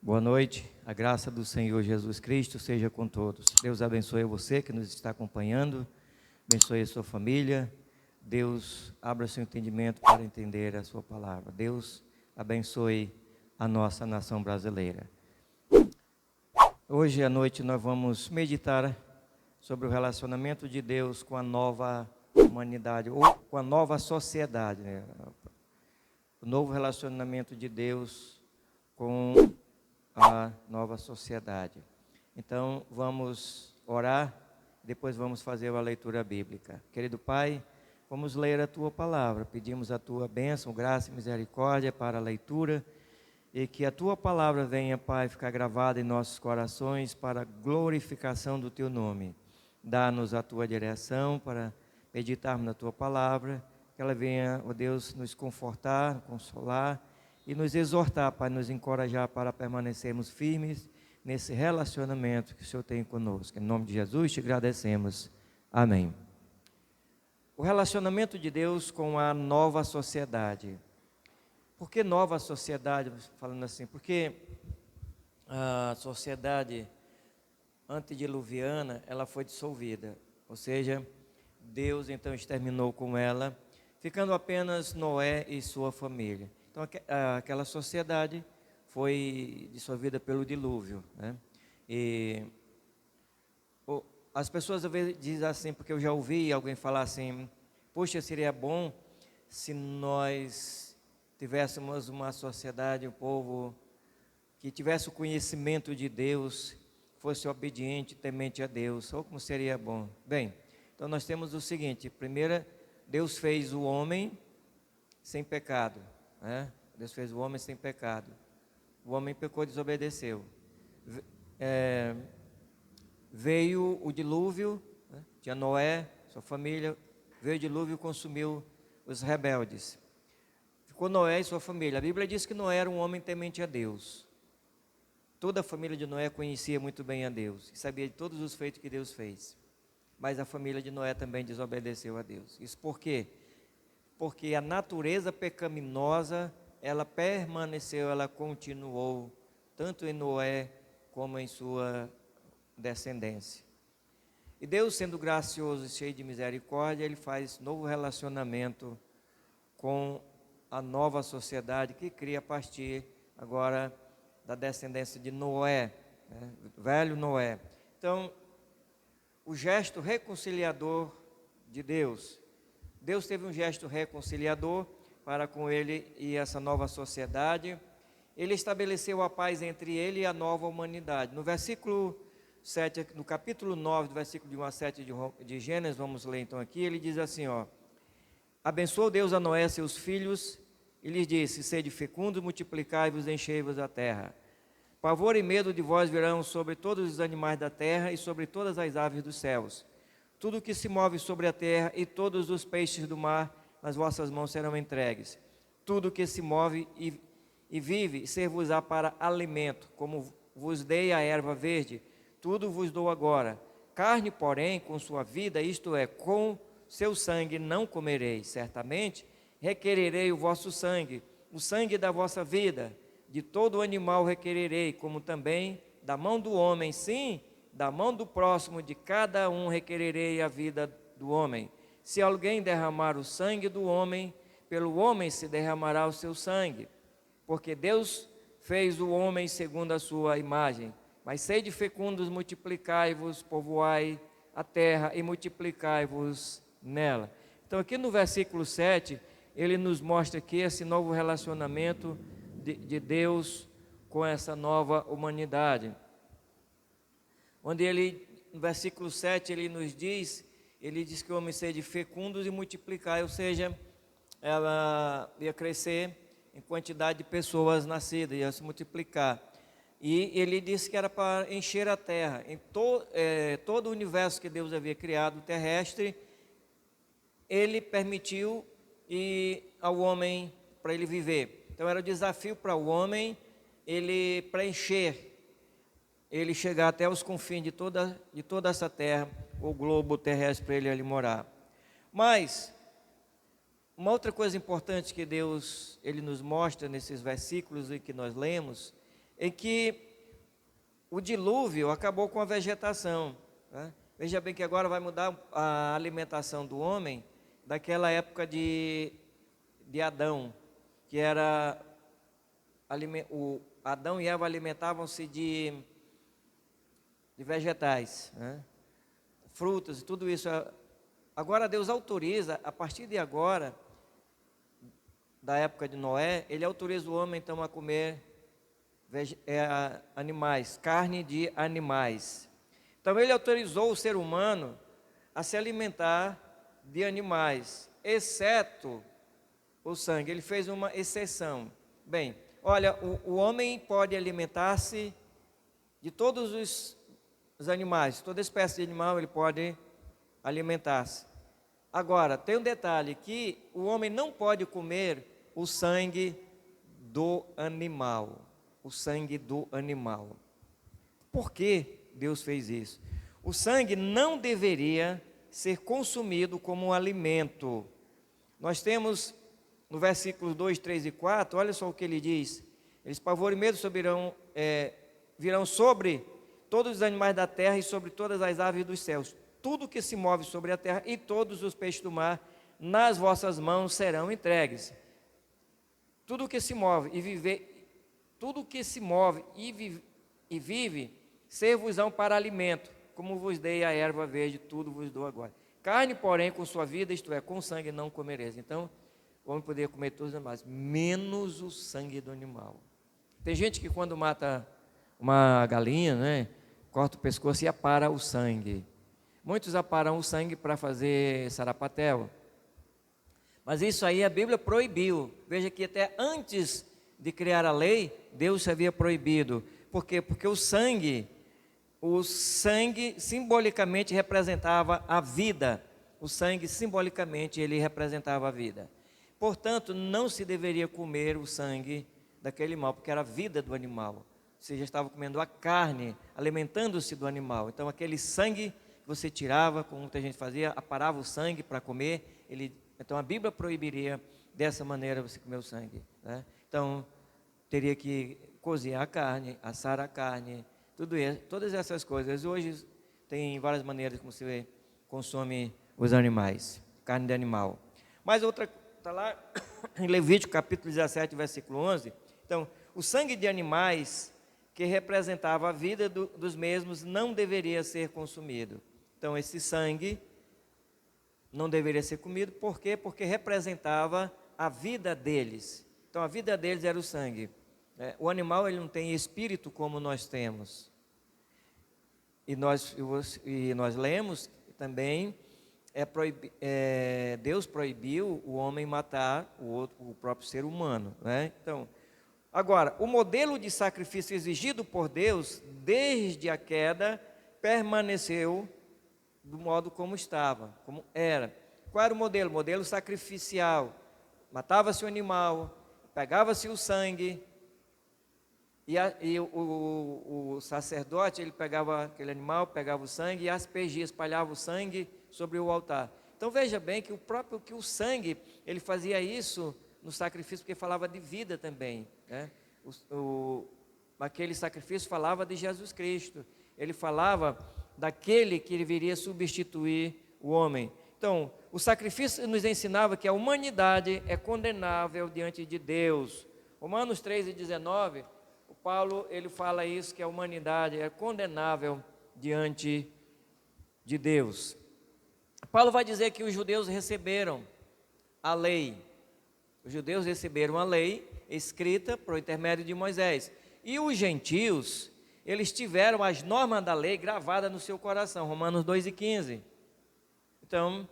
Boa noite, a graça do Senhor Jesus Cristo seja com todos. Deus abençoe você que nos está acompanhando, abençoe a sua família. Deus abra seu entendimento para entender a sua palavra. Deus abençoe a nossa nação brasileira. Hoje à noite nós vamos meditar sobre o relacionamento de Deus com a nova humanidade, ou com a nova sociedade, né? O novo relacionamento de Deus com a nova sociedade. Então vamos orar, depois vamos fazer a leitura bíblica. Querido Pai, vamos ler a Tua palavra, pedimos a Tua bênção, graça e misericórdia para a leitura, e que a Tua palavra venha, Pai, ficar gravada em nossos corações para a glorificação do Teu nome. Dá-nos a Tua direção para meditarmos na Tua palavra, que ela venha, ó Deus, nos confortar, consolar e nos exortar, Pai, nos encorajar para permanecermos firmes nesse relacionamento que o Senhor tem conosco. Em nome de Jesus te agradecemos. Amém. O relacionamento de Deus com a nova sociedade. Por que nova sociedade? Falando assim, porque a sociedade antediluviana, ela foi dissolvida. Ou seja, Deus então exterminou com ela, ficando apenas Noé e sua família. Então aquela sociedade foi dissolvida pelo dilúvio, né? E as pessoas às vezes dizem assim, porque eu já ouvi alguém falar assim: poxa, seria bom se nós tivéssemos uma sociedade, um povo que tivesse o conhecimento de Deus, fosse obediente, temente a Deus. Ou como seria bom? Bem, então nós temos o seguinte: primeiro, Deus fez o homem sem pecado, né? Deus fez o homem sem pecado. O homem pecou e desobedeceu. Veio o dilúvio, né? Tinha Noé, sua família, veio o dilúvio e consumiu os rebeldes. Ficou Noé e sua família. A Bíblia diz que Noé era um homem temente a Deus. Toda a família de Noé conhecia muito bem a Deus e sabia de todos os feitos que Deus fez. Mas a família de Noé também desobedeceu a Deus. Isso por quê? Porque a natureza pecaminosa, ela permaneceu, ela continuou, tanto em Noé como em sua descendência. E Deus, sendo gracioso e cheio de misericórdia, Ele faz novo relacionamento com a nova sociedade que cria a partir agora da descendência de Noé, né? Velho Noé. Então, o gesto reconciliador de Deus. Deus teve um gesto reconciliador para com ele e essa nova sociedade. Ele estabeleceu a paz entre ele e a nova humanidade. No versículo 7, no capítulo 9, do versículo de 1 a 7 de Gênesis, vamos ler então aqui, ele diz assim, ó: abençoou Deus a Noé, seus filhos, e lhes disse: sede fecundos, multiplicai-vos, enchei-vos a terra. Pavor e medo de vós virão sobre todos os animais da terra e sobre todas as aves dos céus. Tudo que se move sobre a terra e todos os peixes do mar nas vossas mãos serão entregues. Tudo que se move e vive ser-vos-á para alimento, como vos dei a erva verde, tudo vos dou agora. Carne, porém, com sua vida, isto é, com seu sangue não comereis. Certamente requererei o vosso sangue, o sangue da vossa vida. De todo animal requererei, como também da mão do homem, sim, da mão do próximo, de cada um requererei a vida do homem. Se alguém derramar o sangue do homem, pelo homem se derramará o seu sangue, porque Deus fez o homem segundo a sua imagem. Mas sede fecundos, multiplicai-vos, povoai a terra e multiplicai-vos nela. Então aqui no versículo 7, ele nos mostra aqui esse novo relacionamento de Deus com essa nova humanidade. Onde ele, no versículo 7, ele diz que o homem seja fecundos e multiplicar, ou seja, ela ia crescer em quantidade de pessoas nascidas, ia se multiplicar. E ele disse que era para encher a terra. Em todo o universo que Deus havia criado, terrestre, ele permitiu ao homem para ele viver. Então era o desafio para o homem ele preencher, ele chegar até os confins de toda essa terra, o globo terrestre para ele ali morar. Mas uma outra coisa importante que Deus ele nos mostra nesses versículos em que nós lemos é que o dilúvio acabou com a vegetação, né? Veja bem que agora vai mudar a alimentação do homem daquela época de Adão, que era o Adão e Eva alimentavam-se de vegetais, né? Frutas e tudo isso. Agora Deus autoriza, a partir de agora, da época de Noé, ele autoriza o homem então a comer animais, carne de animais. Então ele autorizou o ser humano a se alimentar de animais, exceto o sangue. Ele fez uma exceção. Bem, olha, o homem pode alimentar-se de todos os animais, toda espécie de animal ele pode alimentar-se. Agora, tem um detalhe, que o homem não pode comer o sangue do animal. O sangue do animal. Por que Deus fez isso? O sangue não deveria ser consumido como um alimento. Nós temos no versículos 2, 3 e 4, olha só o que ele diz. Eles pavor e medo virão sobre todos os animais da terra e sobre todas as aves dos céus. Tudo que se move sobre a terra e todos os peixes do mar, nas vossas mãos serão entregues. Tudo que se move e vive, ser-vos-ão para alimento, como vos dei a erva verde, tudo vos dou agora. Carne, porém, com sua vida, isto é, com sangue não comereis. Então, o homem poderia comer todos os animais, menos o sangue do animal. Tem gente que quando mata uma galinha, né, corta o pescoço e apara o sangue. Muitos aparam o sangue para fazer sarapatel. Mas isso aí a Bíblia proibiu. Veja que até antes de criar a lei, Deus havia proibido. Por quê? Porque o sangue simbolicamente representava a vida. O sangue simbolicamente ele representava a vida. Portanto, não se deveria comer o sangue daquele animal, porque era a vida do animal. Ou seja, estava comendo a carne, alimentando-se do animal. Então, aquele sangue que você tirava, como muita gente fazia, aparava o sangue para comer. Então, a Bíblia proibiria dessa maneira você comer o sangue, né? Então, teria que cozinhar a carne, assar a carne, todas essas coisas. Hoje tem várias maneiras como você consome os animais, carne de animal. Mas outra, está lá em Levítico capítulo 17, versículo 11. Então, o sangue de animais que representava a vida dos mesmos não deveria ser consumido. Então, esse sangue não deveria ser comido. Por quê? Porque representava a vida deles. Então, a vida deles era o sangue. O animal ele não tem espírito como nós temos. E nós lemos também, Deus proibiu o homem matar o próprio ser humano, né? Então, agora, o modelo de sacrifício exigido por Deus, desde a queda, permaneceu do modo como estava, como era. Qual era o modelo? O modelo sacrificial. Matava-se o animal, pegava-se o sangue, e o sacerdote, ele pegava aquele animal, pegava o sangue e aspergia, espalhava o sangue sobre o altar. Então veja bem que o sangue, ele fazia isso no sacrifício, porque falava de vida também, né? Aquele sacrifício falava de Jesus Cristo, ele falava daquele que ele viria substituir o homem. Então, o sacrifício nos ensinava que a humanidade é condenável diante de Deus. Romanos 3:19, o Paulo ele fala isso, que a humanidade é condenável diante de Deus. Paulo vai dizer que os judeus receberam a lei. Os judeus receberam a lei escrita por intermédio de Moisés. E os gentios, eles tiveram as normas da lei gravadas no seu coração. Romanos 2:15. Então,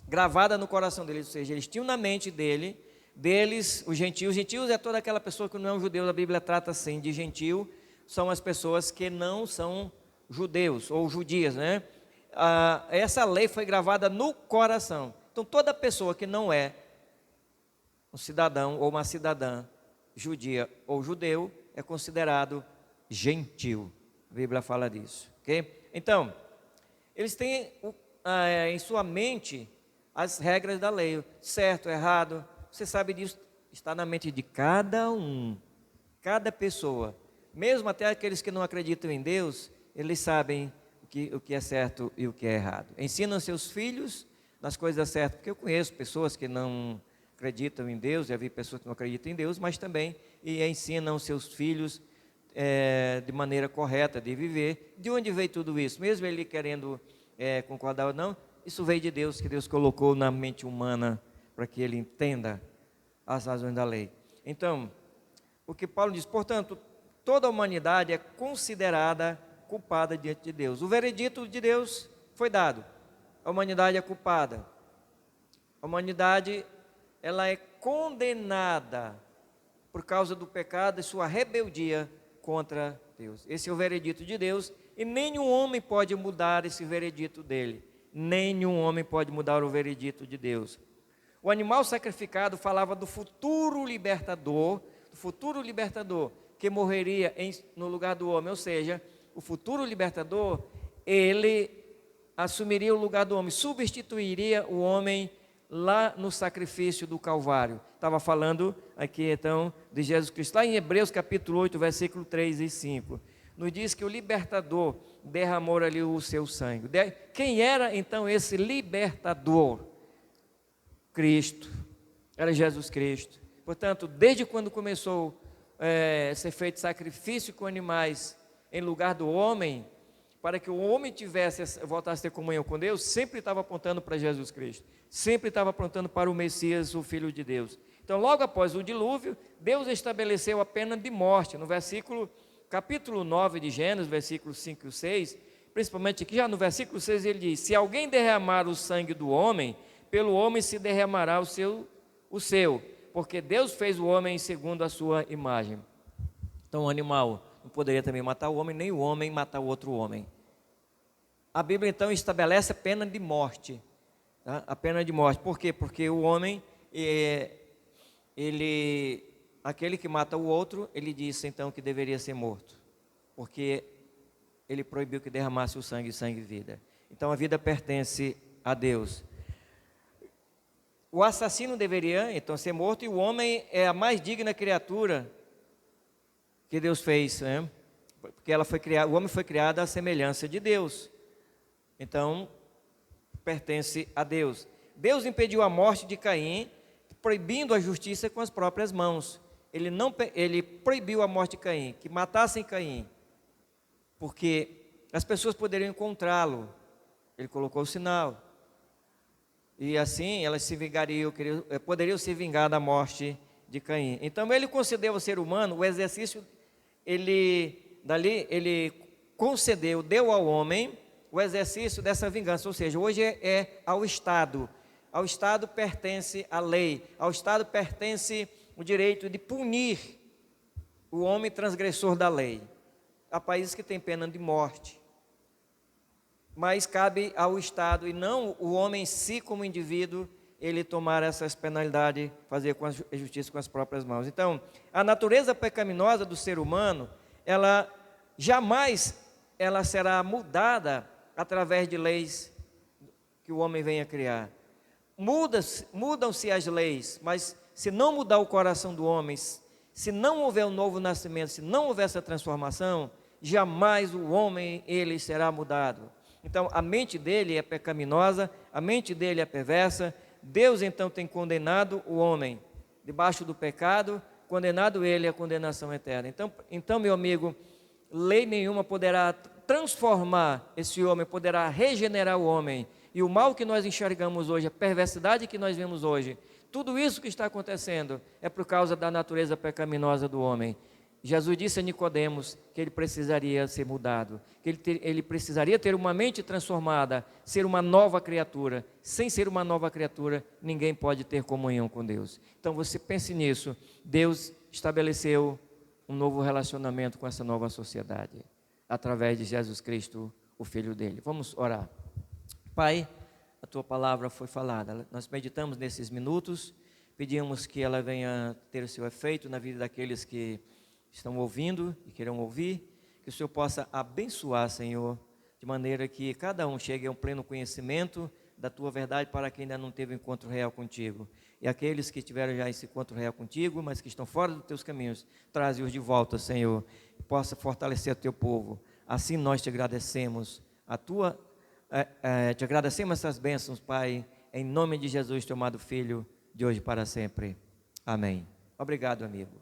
gravada no coração deles, ou seja, eles tinham na mente deles, os gentios. Gentios é toda aquela pessoa que não é um judeu, a Bíblia trata assim de gentio, são as pessoas que não são judeus ou judias, né? Essa lei foi gravada no coração. Então, toda pessoa que não é um cidadão ou uma cidadã judia ou judeu é considerado gentil. A Bíblia fala disso, ok? Então, eles têm em sua mente as regras da lei, certo, errado. Você sabe disso, está na mente de cada um, cada pessoa. Mesmo até aqueles que não acreditam em Deus, eles sabem o que é certo e o que é errado. Ensinam seus filhos nas coisas certas, porque eu conheço pessoas que não acreditam em Deus, já vi pessoas que não acreditam em Deus, mas também ensinam seus filhos de maneira correta de viver. De onde veio tudo isso? Mesmo ele querendo concordar ou não, isso veio de Deus, que Deus colocou na mente humana para que ele entenda as razões da lei. Então, o que Paulo diz, portanto, toda a humanidade é considerada culpada diante de Deus. O veredito de Deus foi dado. A humanidade é culpada. A humanidade, ela é condenada por causa do pecado e sua rebeldia contra Deus. Esse é o veredito de Deus e nenhum homem pode mudar esse veredito dele. Nenhum homem pode mudar o veredito de Deus. O animal sacrificado falava do futuro libertador que morreria no lugar do homem, ou seja, o futuro libertador, ele assumiria o lugar do homem, substituiria o homem lá no sacrifício do Calvário. Estava falando aqui então de Jesus Cristo, lá em Hebreus capítulo 8, versículo 3 e 5, nos diz que o libertador derramou ali o seu sangue. Quem era então esse libertador? Cristo, era Jesus Cristo. Portanto, desde quando começou a ser feito sacrifício com animais em lugar do homem, para que o homem voltasse a ter comunhão com Deus, sempre estava apontando para Jesus Cristo, sempre estava apontando para o Messias, o Filho de Deus. Então, logo após o dilúvio, Deus estabeleceu a pena de morte, no capítulo 9 de Gênesis, versículos 5 e 6, principalmente aqui, já no versículo 6 ele diz, se alguém derramar o sangue do homem, pelo homem se derramará o seu, porque Deus fez o homem segundo a sua imagem. Então o animal não poderia também matar o homem, nem o homem matar o outro homem. A Bíblia então estabelece a pena de morte, tá? A pena de morte, por quê? Porque o homem, aquele que mata o outro, ele disse então que deveria ser morto, porque ele proibiu que derramasse o sangue e vida. Então a vida pertence a Deus. O assassino deveria então ser morto, e o homem é a mais digna criatura que Deus fez, né? Porque o homem foi criado à semelhança de Deus. Então, pertence a Deus. Deus impediu a morte de Caim, proibindo a justiça com as próprias mãos. Ele proibiu a morte de Caim, que matassem Caim, porque as pessoas poderiam encontrá-lo. Ele colocou o sinal. E assim elas poderiam se vingar da morte de Caim. Então ele concedeu ao ser humano o exercício, ele concedeu, deu ao homem o exercício dessa vingança. Ou seja, hoje é ao Estado. Ao Estado pertence a lei, ao Estado pertence o direito de punir o homem transgressor da lei. Há países que têm pena de morte, mas cabe ao Estado e não o homem em si como indivíduo, ele tomar essas penalidades, fazer com a justiça com as próprias mãos. Então, a natureza pecaminosa do ser humano, ela jamais será mudada através de leis que o homem venha criar. Mudam-se as leis, mas se não mudar o coração do homem, se não houver um novo nascimento, se não houver essa transformação, jamais o homem ele será mudado. Então a mente dele é pecaminosa, a mente dele é perversa. Deus então tem condenado o homem debaixo do pecado, condenado ele à condenação eterna. Então meu amigo, lei nenhuma poderá transformar esse homem, poderá regenerar o homem. E o mal que nós enxergamos hoje, a perversidade que nós vemos hoje, tudo isso que está acontecendo é por causa da natureza pecaminosa do homem. Jesus disse a Nicodemos que ele precisaria ser mudado, que ele precisaria ter uma mente transformada, ser uma nova criatura. Sem ser uma nova criatura, ninguém pode ter comunhão com Deus. Então você pense nisso. Deus estabeleceu um novo relacionamento com essa nova sociedade, através de Jesus Cristo, o Filho dele. Vamos orar. Pai, a tua palavra foi falada, nós meditamos nesses minutos, pedimos que ela venha ter o seu efeito na vida daqueles que estão ouvindo e queiram ouvir, que o Senhor possa abençoar, Senhor, de maneira que cada um chegue a um pleno conhecimento da tua verdade para quem ainda não teve um encontro real contigo. E aqueles que tiveram já esse encontro real contigo, mas que estão fora dos teus caminhos, traze-os de volta, Senhor, e possa fortalecer o teu povo. Assim nós te agradecemos, te agradecemos essas bênçãos, Pai, em nome de Jesus, teu amado Filho, de hoje para sempre. Amém. Obrigado, amigo.